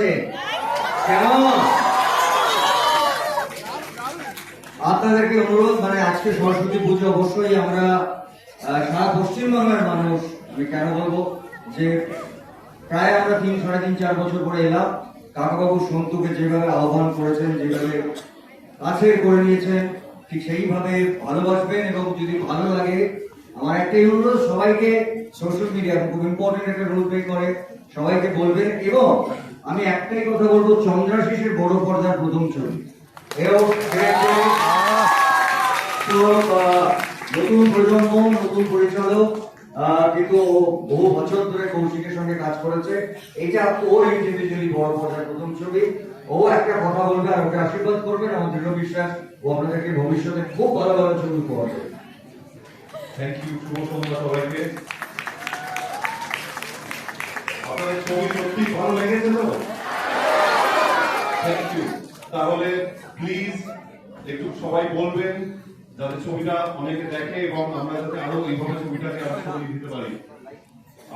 আছে? কেন? আপনাদেরকে অনুরোধ, মানে আজকে সরস্বতী পুজো, অবশ্যই আমরা সারা পশ্চিমবাংলার মানুষ, আমি কেন বলবো যে প্রায় আমরা 3, 3.5, 4 বছর পরে এলাম। কাকাবাবু সন্তুকে যেভাবে আহ্বান করেছেন, যেভাবে কাছে করে নিয়েছেন, ঠিক সেইভাবে ভালোবাসবেন। এবং যদি ভালো লাগে, আমার একটাই অনুরোধ, সবাইকে সোশ্যাল মিডিয়া খুব ইম্পর্টেন্ট একটা রোল প্লে করে, সবাইকে বলবেন। এবং আমি একটাই কথা বলবো, চন্দ্রাশিসের বড় পর্দার প্রথম ছবি, নতুন প্রজন্ম, নতুন পরিচালক, কিন্তু বহু বছর ধরে কৌশিকের সঙ্গে কাজ করেছে। এটা ওর ইন্ডিভিজুয়ালি বড় পর্দার প্রথম ছবি। ও একটা কথা বলবে আর ওকে আশীর্বাদ করবেন। আমার দৃঢ় বিশ্বাস ও আপনাদেরকে ভবিষ্যতে খুব ভালো ভালো ছবি উপহার দেবে। Thank you. শুভ সন্ধ্যা সবাইকে। আপনাদের ছবি সত্যি ভালো লেগেছে তো? Thank you. তাহলে প্লিজ একটু সবাই বলবেন যাতে ছবিটা অনেকে দেখে এবং আমরা যাতে আরো এইভাবে ছবিটাকে আরো ছবি দিতে পারি।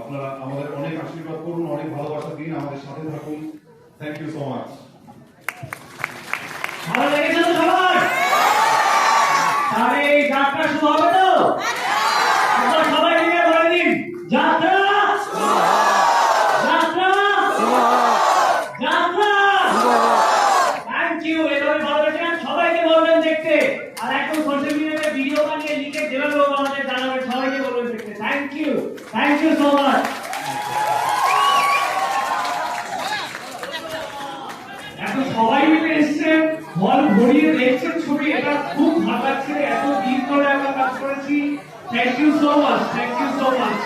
আপনারা আমাদের অনেক আশীর্বাদ করুন, অনেক ভালোবাসা দিন, আমাদের সাথে থাকুন। Thank you so much. ভালো লেগেছে তো সবার? তাহলে এই যাত্রা শুরু হবে তো? সবাই মিলে বলে দিন, যাত্রা যাত্রা যাত্রা। Thank you. এভাবে ভালোবাসেন, সবাইকে বলবেন দেখতে। আর এখন সোশ্যাল মিডিয়াতে ভিডিও বানিয়ে লিখে যেভাবে আমাদের জানাবেন, সবাইকে বলবেন দেখতে। Thank you so much. এখন সবাই মিলে এসছেন, হল ভরিয়ে দেখছেন ছবি। এটা খুব ভালো লাগছে, এত দিন ধরে আমরা কাজ করেছি। Thank you so much, thank you so much.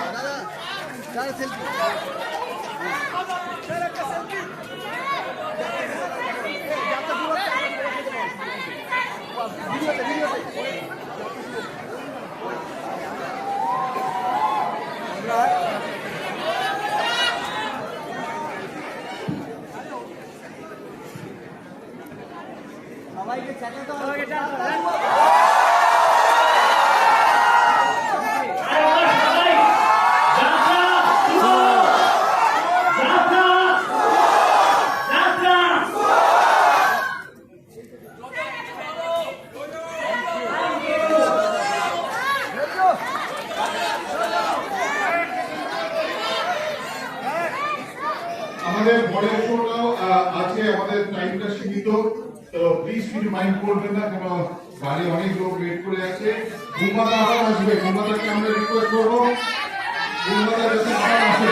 সবাইকে চ্যানেল তো আমাদের পরের শোটাও আছে, আমাদের টাইমটা সীমিত, তো প্লিজ কিছু মাইন্ড করবেন না, কেন বাইরে অনেক লোক ওয়েট করে আছে। গুম্বাদা আবার আসবে, গুম্বাদাকে আমরা রিকোয়েস্ট করবো, গুম্বাদা যাতে আবার আসে।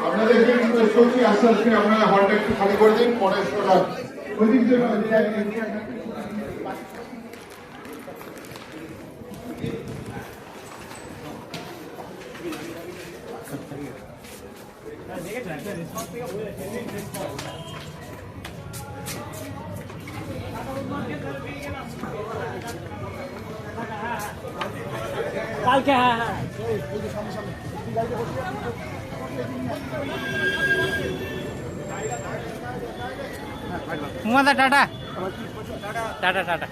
আপনাদেরকে রিকোয়েস্ট করছি আস্তে আস্তে আপনারা হলটা একটু খালি করে দিন, পরের শোটা ওই দিক থেকে কালকে হ্যাঁ টাটা টাটা টাটা।